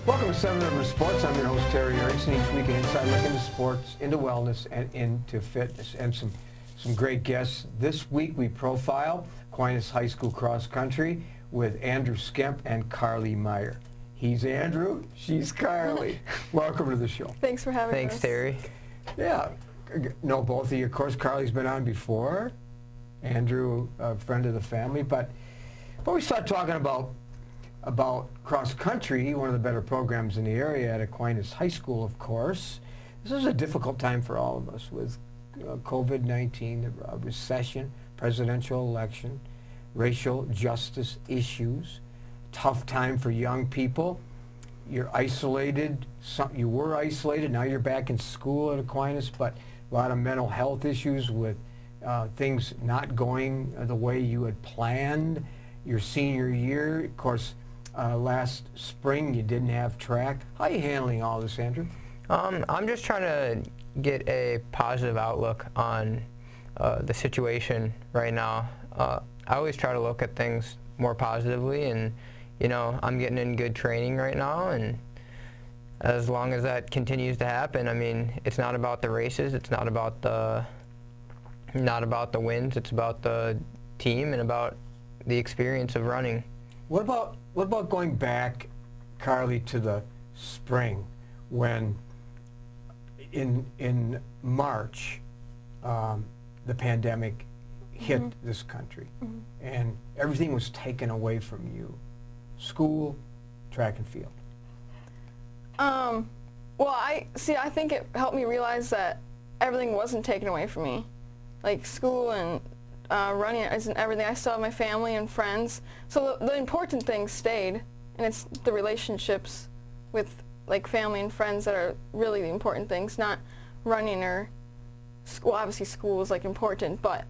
Welcome to 7 Rivers Sports. I'm your host, Terry Ernst, and each week an inside look into sports, into wellness, and into fitness, and some great guests. This week we profile Aquinas High School cross country with Andrew Skemp and Karlie Meyer. He's Andrew, she's Karlie. Welcome to the show. Thanks for having us. Thanks, Terry. Yeah, know both of you. Of course, Karlie's been on before. Andrew, a friend of the family. But before we start talking about cross country, one of the better programs in the area at Aquinas High School, of course. This is a difficult time for all of us with COVID-19, the recession, presidential election, racial justice issues. Tough time for young people. You're isolated. You were isolated. Now you're back in school at Aquinas, but a lot of mental health issues with things not going the way you had planned. Your senior year, of course, last spring you didn't have track. How are you handling all this, Andrew? I'm just trying to get a positive outlook on the situation right now. I always try to look at things more positively, and you know, I'm getting in good training right now, and as long as that continues to happen, I mean, it's not about the races, it's not about the wins, it's about the team and about the experience of running. What about going back, Karlie, to the spring when in March the pandemic hit this country and everything was taken away from you? School, track and field. Well, I think it helped me realize that everything wasn't taken away from me. Like school and running isn't everything. I still have my family and friends. So the important things stayed, and it's the relationships with like family and friends that are really the important things, not running or school. Obviously school is like important, but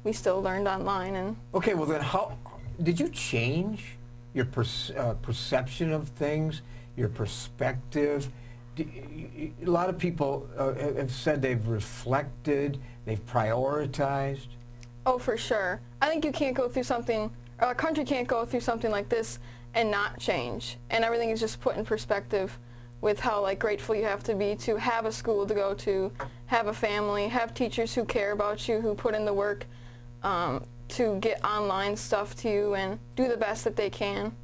we still learned online. And okay, well then how did you change your perception of things, your perspective? A lot of people have said they've reflected, they've prioritized. Oh, for sure. I think you can't go through something, or a country can't go through something like this and not change. And everything is just put in perspective with how like grateful you have to be to have a school to go to, have a family, have teachers who care about you, who put in the work to get online stuff to you and do the best that they can.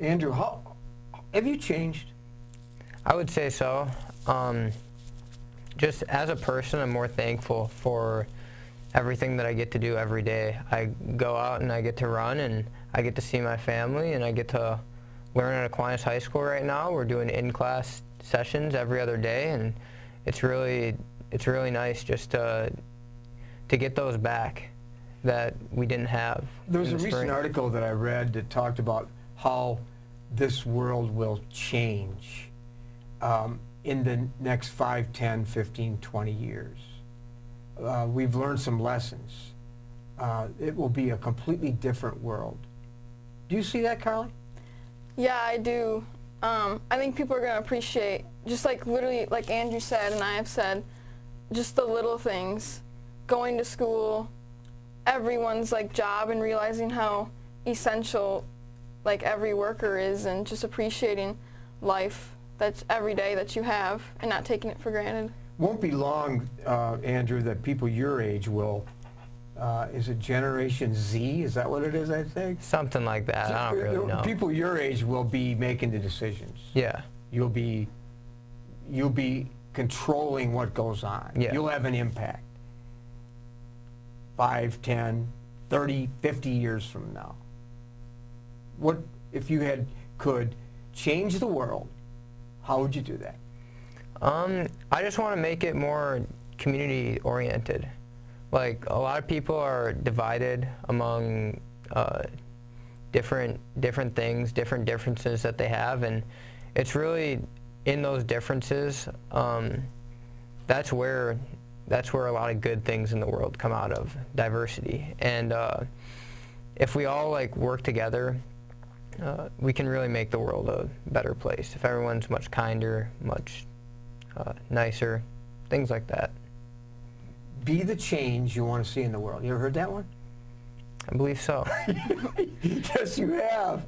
Andrew, how have you changed? I would say so. Just as a person, I'm more thankful for everything that I get to do every day. I go out and I get to run, and I get to see my family, and I get to learn at Aquinas High School right now. We're doing in-class sessions every other day, and it's really nice just to get those back that we didn't have. There was a recent article that I read that talked about how this world will change in the next 5, 10, 15, 20 years. We've learned some lessons. It will be a completely different world. Do you see that, Karlie? Yeah, I do. I think people are going to appreciate, just like literally, like Andrew said and I have said, just the little things. Going to school, everyone's like job, and realizing how essential like every worker is, and just appreciating life that's every day that you have and not taking it for granted. Won't be long, Andrew, that people your age will, is it Generation Z? Is that what it is, I think? Something like that. I don't really know. People your age will be making the decisions. Yeah. You'll be controlling what goes on. Yeah. You'll have an impact. 5, 10, 30, 50 years from now. What if you could change the world? How would you do that? I just want to make it more community oriented. Like, a lot of people are divided among different things, different differences that they have, and it's really in those differences, that's where a lot of good things in the world come out of, diversity. And if we all like work together, we can really make the world a better place. If everyone's much kinder, much nicer, things like that. Be the change you want to see in the world. You ever heard that one? I believe so. Yes, you have.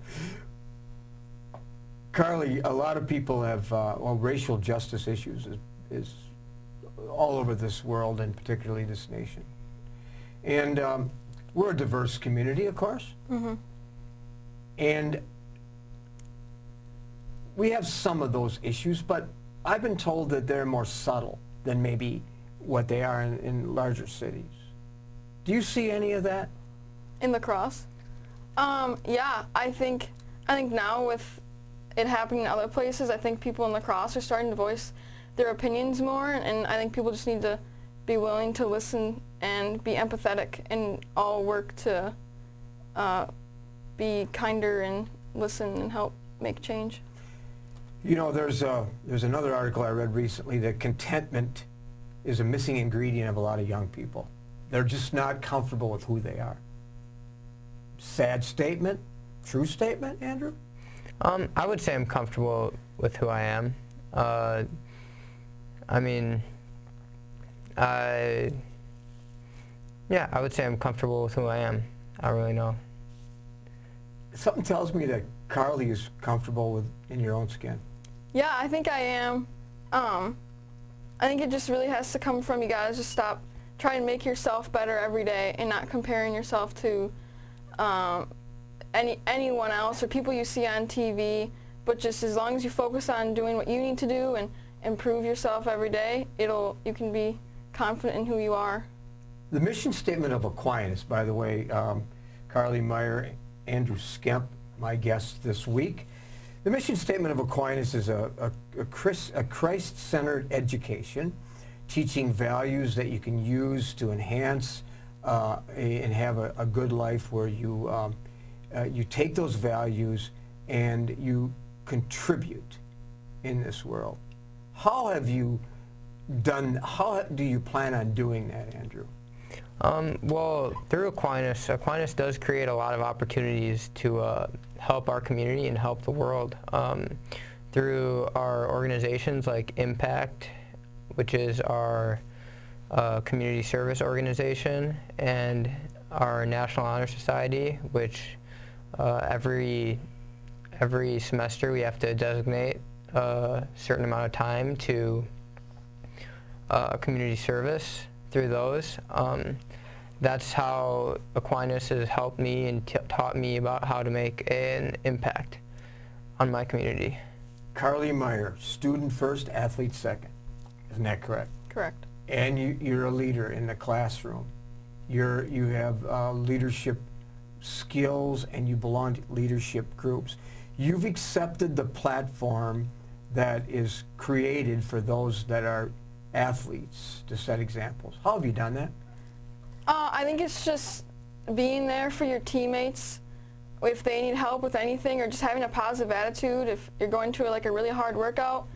Karlie, a lot of people have, well, racial justice issues is all over this world and particularly this nation. And we're a diverse community, of course. Mm-hmm. And we have some of those issues, but I've been told that they're more subtle than maybe what they are in larger cities. Do you see any of that? In lacrosse? Yeah, I think now with it happening in other places, I think people in lacrosse are starting to voice their opinions more, and I think people just need to be willing to listen and be empathetic and all work to be kinder and listen and help make change. You know, there's another article I read recently that contentment is a missing ingredient of a lot of young people. They're just not comfortable with who they are. Sad statement, true statement, Andrew? I would say I'm comfortable with who I am. I mean, yeah, I would say I'm comfortable with who I am. I don't really know. Something tells me that Karlie is comfortable in your own skin. Yeah, I think I am. I think it just really has to come from you guys. Just stop trying to make yourself better every day and not comparing yourself to anyone else or people you see on TV. But just as long as you focus on doing what you need to do and improve yourself every day, you can be confident in who you are. The mission statement of Aquinas, by the way, Karlie Meyer, Andrew Skemp, my guests this week. The mission statement of Aquinas is a Christ-centered education, teaching values that you can use to enhance and have a good life where you take those values and you contribute in this world. How do you plan on doing that, Andrew? Well, through Aquinas does create a lot of opportunities to help our community and help the world through our organizations like Impact, which is our community service organization, and our National Honor Society, which every semester we have to designate a certain amount of time to community service through those. That's how Aquinas has helped me and taught me about how to make an impact on my community. Karlie Meyer, student first, athlete second. Isn't that correct? Correct. And you're a leader in the classroom. You have leadership skills and you belong to leadership groups. You've accepted the platform that is created for those that are athletes to set examples. How have you done that? I think it's just being there for your teammates if they need help with anything, or just having a positive attitude. If you're going to a really hard workout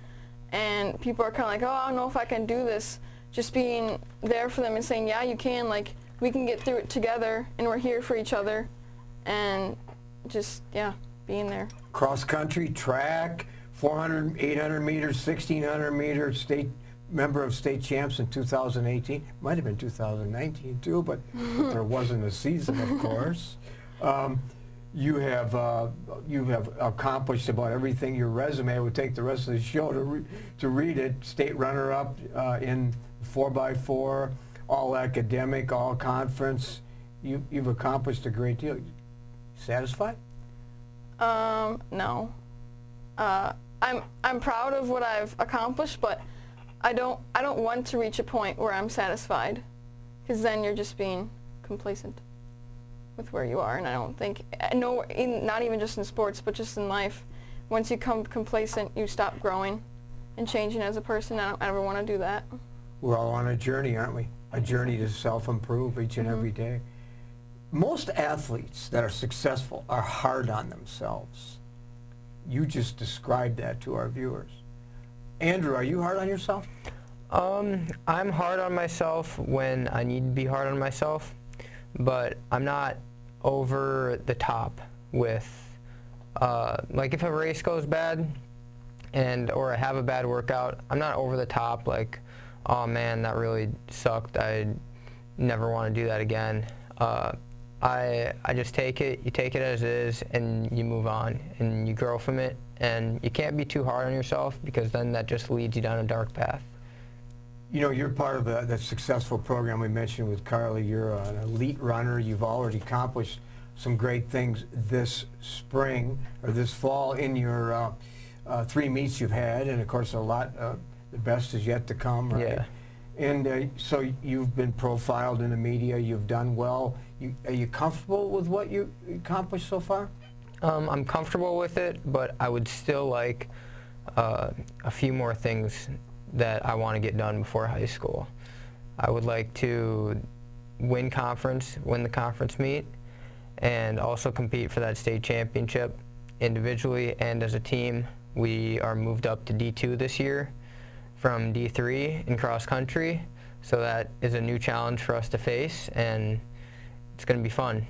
and people are kind of like, oh, I don't know if I can do this, just being there for them and saying, yeah, you can, we can get through it together and we're here for each other, and just, yeah, being there. Cross country, track, 400, 800 meters, 1600 meters, member of state champs in 2018. Might have been 2019 too, but there wasn't a season, of course. You have accomplished about everything. Your resume, would take the rest of the show to read it. State runner-up in 4x4, all academic, all conference. You've accomplished a great deal. Satisfied? No. I'm proud of what I've accomplished, but I don't want to reach a point where I'm satisfied, because then you're just being complacent with where you are. And I don't think, not even just in sports, but just in life, once you become complacent, you stop growing and changing as a person. I don't ever want to do that. We're all on a journey, aren't we? A journey to self-improve each and every day. Most athletes that are successful are hard on themselves. You just described that to our viewers. Andrew, are you hard on yourself? I'm hard on myself when I need to be hard on myself, but I'm not over the top with, if a race goes bad or I have a bad workout, I'm not over the top like, oh man, that really sucked, I never want to do that again. I just take it as is, and you move on, and you grow from it, and you can't be too hard on yourself, because then that just leads you down a dark path. You know, you're part of the successful program we mentioned with Karlie. You're an elite runner. You've already accomplished some great things this spring or this fall in your 3 meets you've had, and of course a lot, the best is yet to come, right? Yeah. And so you've been profiled in the media. You've done well. Are you comfortable with what you accomplished so far? I'm comfortable with it, but I would still like a few more things that I want to get done before high school. I would like to win the conference meet, and also compete for that state championship individually and as a team. We are moved up to D2 this year from D3 in cross country, so that is a new challenge for us to face, and it's going to be fun.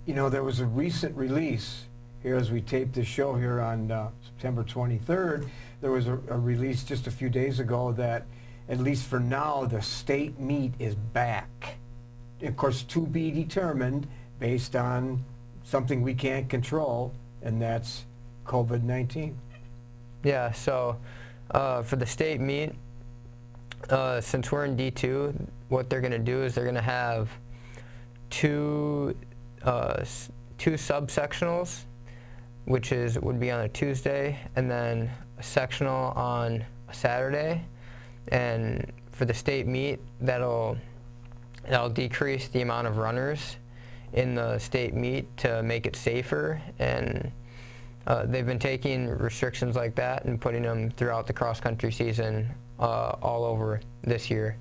You know, there was a recent release here as we taped this show here on September 23rd. There was a release just a few days ago that, at least for now, the state meet is back. Of course, to be determined based on something we can't control, and that's COVID-19. Yeah, so for the state meet, since we're in D2, what they're going to do is they're going to have two subsectionals, which would be on a Tuesday, and then a sectional on a Saturday. And for the state meet, that'll decrease the amount of runners in the state meet to make it safer. And they've been taking restrictions like that and putting them throughout the cross-country season all over this year.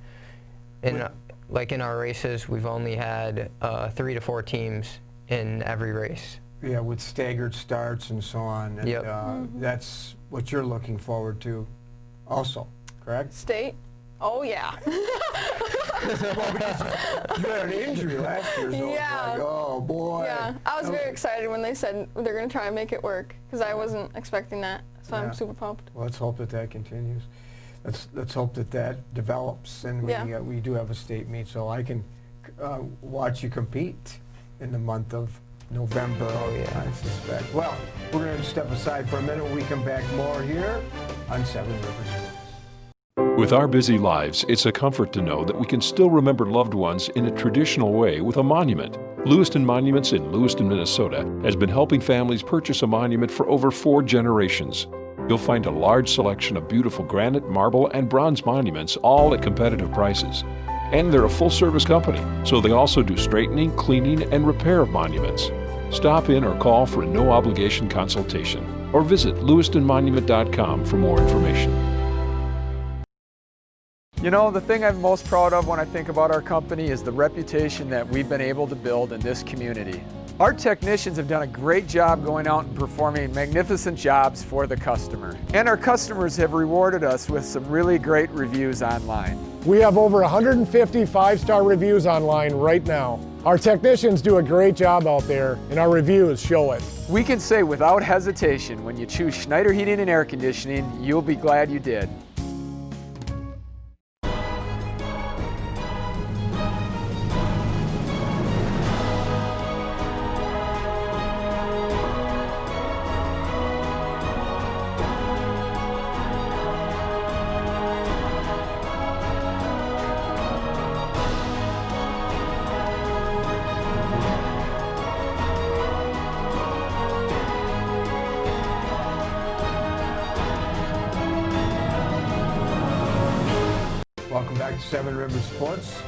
Like in our races, we've only had 3 to 4 teams in every race. Yeah, with staggered starts and so on. And, yep. That's what you're looking forward to also, correct? State? Oh, yeah. Well, you had an injury last year, so Yeah. it's like, oh, boy. Yeah, I was very excited when they said they're going to try and make it work, because I wasn't expecting that, so Yeah. I'm super pumped. Well, let's hope that continues. Let's hope that develops, and we do have a state meet, so I can watch you compete in the month of November. Oh, yeah. I suspect. Well, we're going to step aside for a minute. When we come back, more here on Seven Rivers. With our busy lives, it's a comfort to know that we can still remember loved ones in a traditional way with a monument. Lewiston Monuments in Lewiston, Minnesota has been helping families purchase a monument for over 4 generations. You'll find a large selection of beautiful granite, marble, and bronze monuments, all at competitive prices. And they're a full-service company, so they also do straightening, cleaning, and repair of monuments. Stop in or call for a no-obligation consultation, or visit lewistonmonument.com for more information. You know, the thing I'm most proud of when I think about our company is the reputation that we've been able to build in this community. Our technicians have done a great job going out and performing magnificent jobs for the customer. And our customers have rewarded us with some really great reviews online. We have over 150 5-star reviews online right now. Our technicians do a great job out there, and our reviews show it. We can say without hesitation, when you choose Schneider Heating and Air Conditioning, you'll be glad you did. Welcome back to Seven Rivers Sports.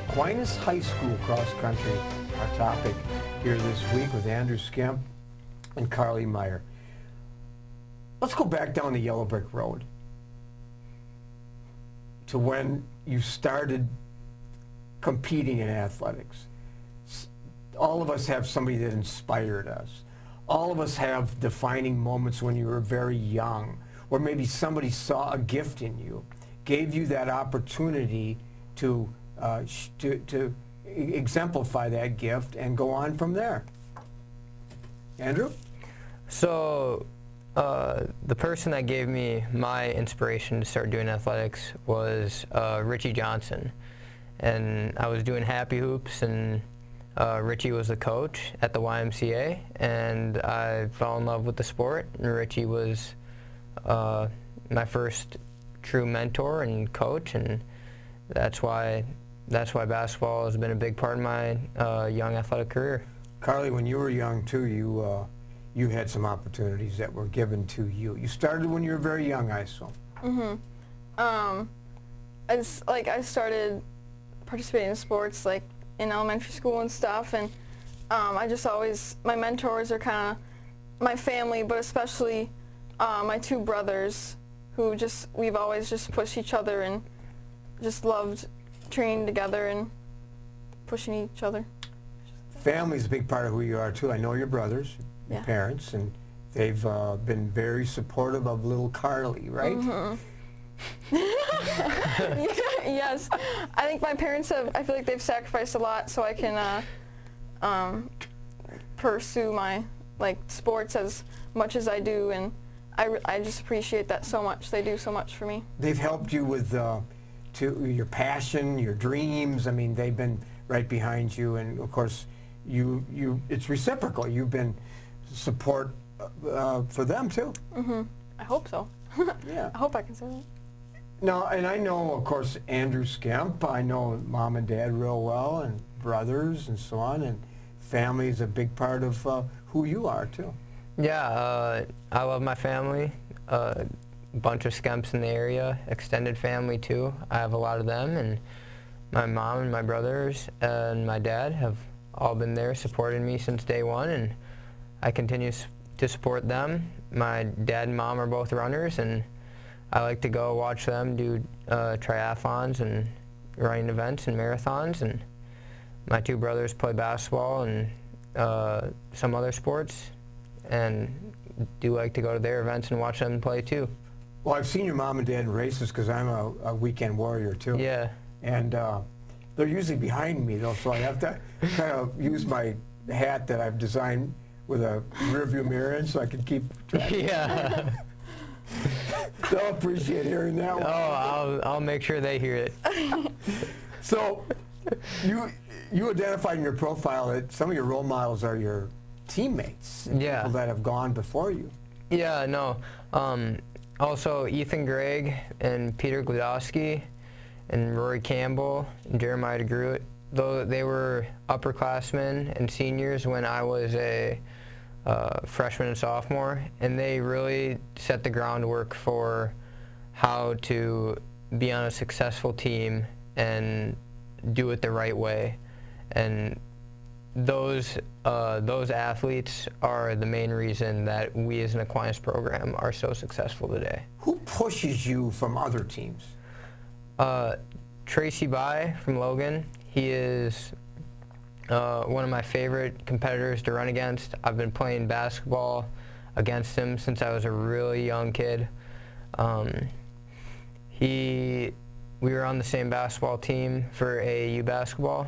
Aquinas High School cross country, our topic here this week with Andrew Skemp and Karlie Meyer. Let's go back down the yellow brick road to when you started competing in athletics. All of us have somebody that inspired us. All of us have defining moments when you were very young, or maybe somebody saw a gift in you, gave you that opportunity to exemplify that gift and go on from there. Andrew? So the person that gave me my inspiration to start doing athletics was Richie Johnson. And I was doing happy hoops, and Richie was the coach at the YMCA, and I fell in love with the sport. And Richie was my first true mentor and coach, and that's why basketball has been a big part of my young athletic career. Karlie, when you were young too, you had some opportunities that were given to you. You started when you were very young, I assume. I started participating in sports like in elementary school and stuff, and I just always, my mentors are kind of my family, but especially my two brothers, who we've always just pushed each other and just loved training together and pushing each other. Family's a big part of who you are too. I know your brothers, your parents, and they've been very supportive of little Karlie, right? Yes, I think my parents I feel like they've sacrificed a lot so I can pursue my sports as much as I do, and I just appreciate that so much. They do so much for me. They've helped you with your passion, your dreams. I mean, they've been right behind you, and of course, it's reciprocal. You've been support for them too. I hope so. Yeah. I hope I can say that. No, and I know, of course, Andrew Skemp. I know Mom and Dad real well, and brothers and so on, and family is a big part of who you are too. Yeah, I love my family. A bunch of Skemps in the area, extended family too. I have a lot of them, and my mom and my brothers and my dad have all been there supporting me since day one, and I continue to support them. My dad and mom are both runners, and I like to go watch them do triathlons and running events and marathons, and my two brothers play basketball and some other sports, and do like to go to their events and watch them play too. Well, I've seen your mom and dad in races because I'm a weekend warrior too. Yeah. And they're usually behind me though, so I have to kind of use my hat that I've designed with a rearview mirror in so I can keep track. Yeah. They'll appreciate hearing that one. Oh, I'll make sure they hear it. So you identified in your profile that some of your role models are your teammates, Yeah. people that have gone before you. Yeah, no. Also, Ethan Gregg and Peter Glodowski and Rory Campbell and Jeremiah DeGroot, though they were upperclassmen and seniors when I was a freshman and sophomore, and they really set the groundwork for how to be on a successful team and do it the right way. And those athletes are the main reason that we as an Aquinas program are so successful today. Who pushes you from other teams? Tracy Bai from Logan. He is one of my favorite competitors to run against. I've been playing basketball against him since I was a really young kid. We were on the same basketball team for AAU basketball,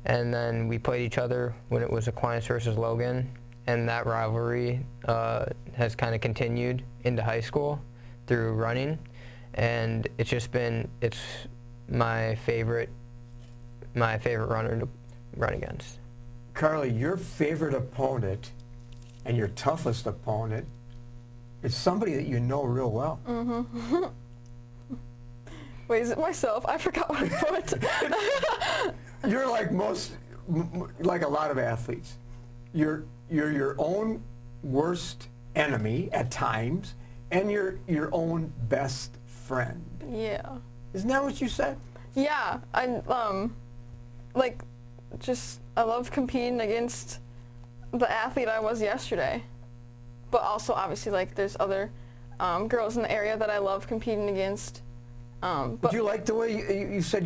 and then we played each other when it was Aquinas versus Logan, and that rivalry has kind of continued into high school through running, and it's my favorite runner to run against. Karlie, your favorite opponent and your toughest opponent is somebody that you know real well. Wait, is it myself? I forgot what I put. You're like like a lot of athletes. You're your own worst enemy at times, and you're your own best friend. Yeah. Isn't that what you said? Yeah, I love competing against the athlete I was yesterday, but also obviously there's other girls in the area that I love competing against. But you like the way you said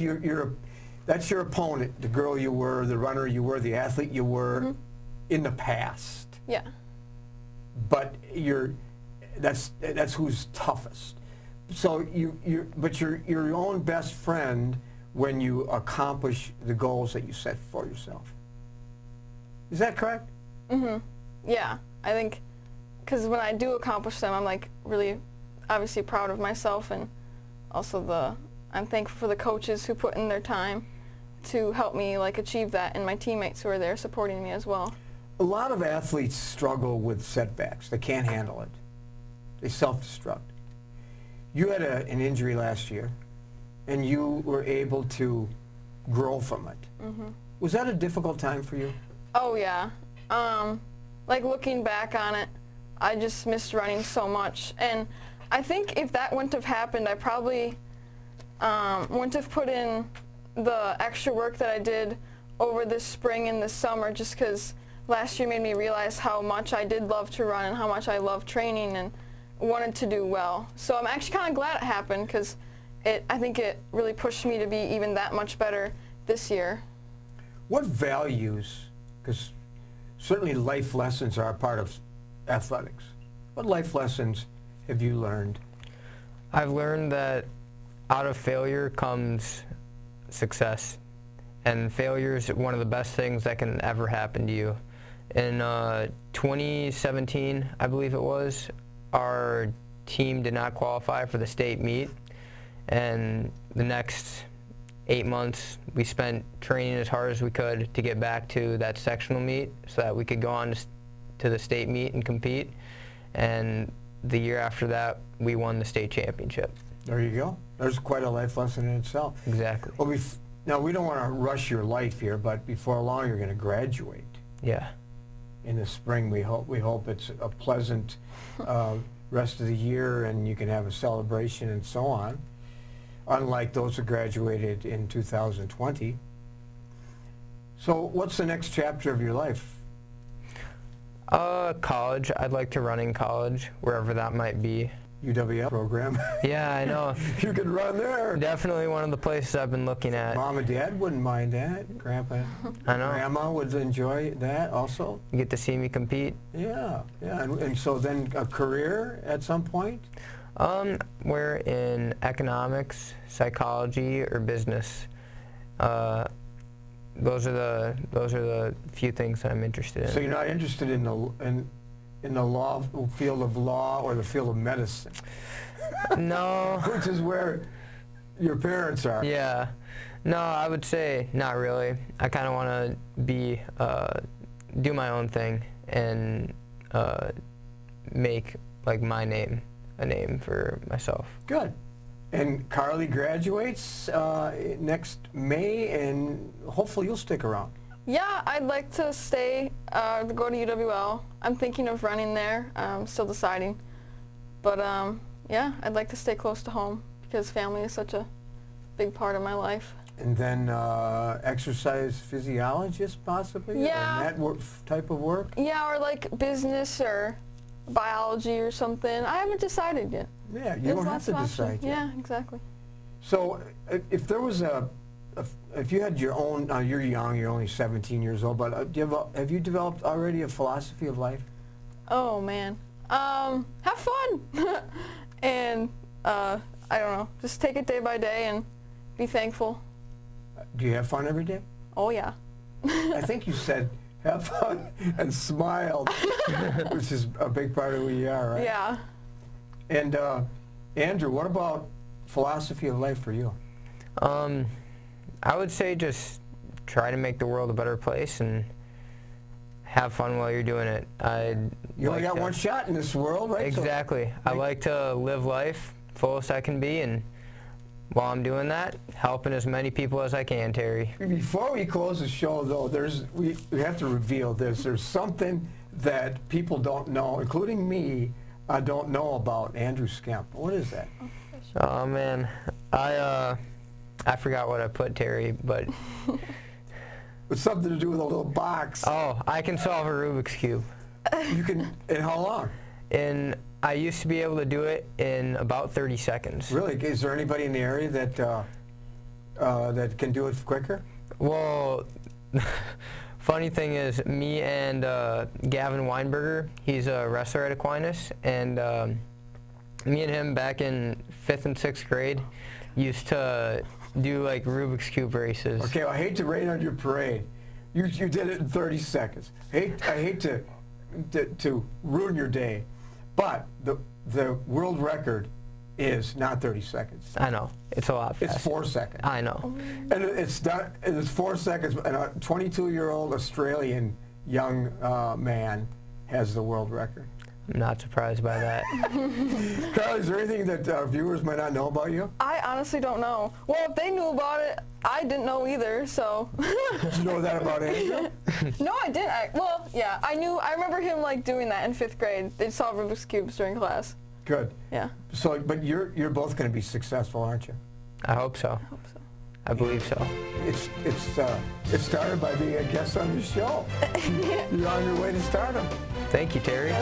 that's your opponent, the girl you were, the runner you were, the athlete you were in the past. Yeah. But that's who's toughest. So but you're your own best friend when you accomplish the goals that you set for yourself. Is that correct? Yeah, I think because when I do accomplish them, I'm really obviously proud of myself, and also I'm thankful for the coaches who put in their time to help me like achieve that, and my teammates who are there supporting me as well. A lot of athletes struggle with setbacks. They can't handle it. They self-destruct. You had an injury last year, and you were able to grow from it. Mm-hmm. Was that a difficult time for you? Oh yeah. Like looking back on it, I just missed running so much, and I think if that wouldn't have happened, I probably wouldn't have put in the extra work that I did over this spring and this summer, just because last year made me realize how much I did love to run and how much I love training and wanted to do well. So I'm actually kind of glad it happened, because I think it really pushed me to be even that much better this year. What values, because certainly life lessons are a part of athletics, what life lessons have you learned? I've learned that out of failure comes success, and failure is one of the best things that can ever happen to you. In 2017, I believe it was, our team did not qualify for the state meet, and the next 8 months we spent training as hard as we could to get back to that sectional meet so that we could go on to the state meet and compete, and the year after that we won the state championship. There you go. There's quite a life lesson in itself. Exactly. Well, now we don't want to rush your life here, but before long you're going to graduate. Yeah. In the spring, we hope it's a pleasant rest of the year, and you can have a celebration and so on, unlike those who graduated in 2020. So what's the next chapter of your life? College. I'd like to run in college, wherever that might be. UWL program. Yeah, I know. You could run there. Definitely one of the places I've been looking at. Mom and Dad wouldn't mind that. Grandpa, I know. Grandma would enjoy that also. You get to see me compete. Yeah, yeah. And so then a career at some point? We're in economics, psychology, or business. Those are the few things that I'm interested in. So you're not interested in the law, field of law, or the field of medicine? No. Which is where your parents are. Yeah. No, I would say not really. I kind of want to do my own thing and make like my name a name for myself. Good. And Karlie graduates next May, and hopefully you'll stick around. Yeah, I'd like to stay, go to UWL. I'm thinking of running there. I'm still deciding. But yeah, I'd like to stay close to home because family is such a big part of my life. And then exercise physiologist, possibly? Yeah. Or that type of work? Yeah, or like business or biology or something. I haven't decided yet. Yeah, you There's don't have lots to of decide options. yet. Yeah, exactly. So if there was if you had your own, you're young, you're only 17 years old, but have you developed already a philosophy of life? Oh man, have fun, and I don't know, just take it day by day and be thankful. Do you have fun every day? Oh yeah. I think you said have fun and smiled, which is a big part of who you are, right? Yeah. And Andrew, what about philosophy of life for you? I would say just try to make the world a better place and have fun while you're doing it. You only got one shot in this world, right? Exactly. So, I like to live life fullest I can be, and while I'm doing that, helping as many people as I can, Terry. Before we close the show, though, we have to reveal this. There's something that people don't know, including me, don't know about Andrew Skemp. What is that? Oh man, I forgot what I put, Terry, but It's something to do with a little box. oh, I can solve a Rubik's Cube. You can, in how long? I used to be able to do it in about 30 seconds. Really? Is there anybody in the area that that can do it quicker? Well, funny thing is, me and Gavin Weinberger, he's a wrestler at Aquinas, and me and him back in 5th and 6th grade used to do like Rubik's Cube races. Okay, well, I hate to rain on your parade. You did it in 30 seconds. I hate to ruin your day, but the world record is not 30 seconds. I know. It's a lot faster. It's 4 seconds. I know. And it's done. It's 4 seconds. And a 22-year-old Australian young man has the world record. I'm not surprised by that. Karlie, is there anything that viewers might not know about you? I honestly don't know. Well, if they knew about it, I didn't know either, so. Did you know that about Andrew? No, I didn't. Well, yeah, I knew. I remember him like doing that in 5th grade. They'd solve Rubik's Cubes during class. Good. Yeah. So, but you're both going to be successful, aren't you? I hope so. I hope so. I believe so. It started by being a guest on the show. You're on your way to stardom. Thank you, Terry.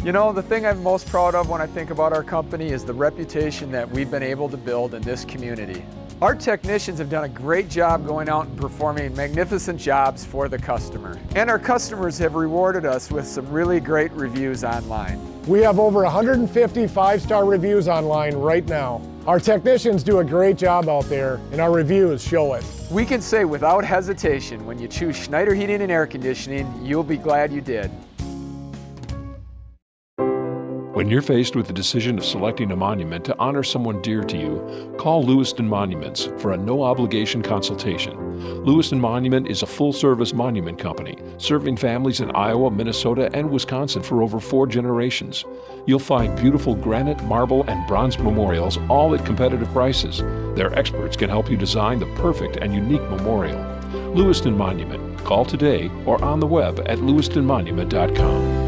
You know, the thing I'm most proud of when I think about our company is the reputation that we've been able to build in this community. Our technicians have done a great job going out and performing magnificent jobs for the customer. And our customers have rewarded us with some really great reviews online. We have over 150 5-star reviews online right now. Our technicians do a great job out there, and our reviews show it. We can say without hesitation, when you choose Schneider Heating and Air Conditioning, you'll be glad you did. When you're faced with the decision of selecting a monument to honor someone dear to you, call Lewiston Monuments for a no-obligation consultation. Lewiston Monument is a full-service monument company, serving families in Iowa, Minnesota, and Wisconsin for over 4 generations. You'll find beautiful granite, marble, and bronze memorials, all at competitive prices. Their experts can help you design the perfect and unique memorial. Lewiston Monument. Call today or on the web at lewistonmonument.com.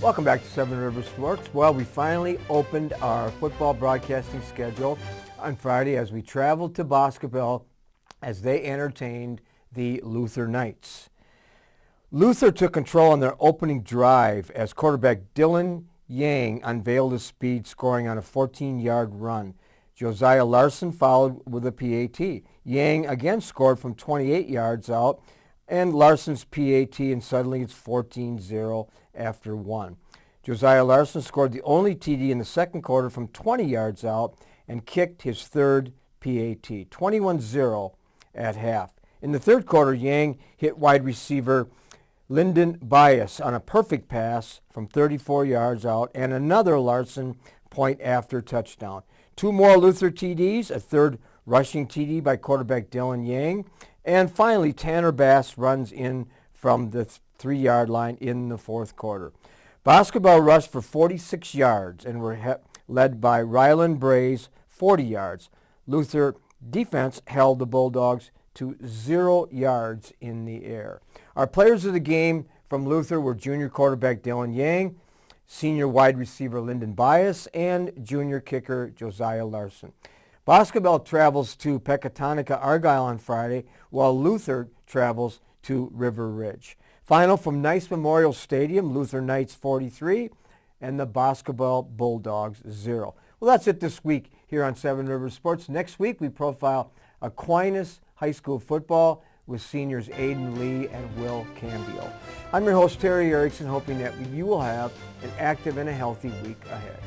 Welcome back to Seven Rivers Sports. Well, we finally opened our football broadcasting schedule on Friday as we traveled to Boscobel as they entertained the Luther Knights. Luther took control on their opening drive as quarterback Dylan Yang unveiled his speed, scoring on a 14-yard run. Josiah Larson followed with a PAT. Yang again scored from 28 yards out, and Larson's PAT, and suddenly it's 14-0 after 1. Josiah Larson scored the only TD in the second quarter from 20 yards out and kicked his third PAT, 21-0 at half. In the third quarter, Yang hit wide receiver Lyndon Bias on a perfect pass from 34 yards out and another Larson point after touchdown. 2 more Luther TDs, a third rushing TD by quarterback Dylan Yang, and finally Tanner Bass runs in from the 3-yard line in the fourth quarter. Boscobel rushed for 46 yards and were led by Ryland Bray's 40 yards. Luther defense held the Bulldogs to 0 yards in the air. Our players of the game from Luther were junior quarterback Dylan Yang, senior wide receiver Lyndon Bias, and junior kicker Josiah Larson. Boscobel travels to Pecatonica Argyle on Friday, while Luther travels to River Ridge. Final from Nice Memorial Stadium, Luther Knights 43 and the Boscobel Bulldogs 0. Well, that's it this week here on Seven Rivers Sports. Next week we profile Aquinas High School football with seniors Aiden Lee and Will Cambio. I'm your host Terry Erickson, hoping that you will have an active and a healthy week ahead.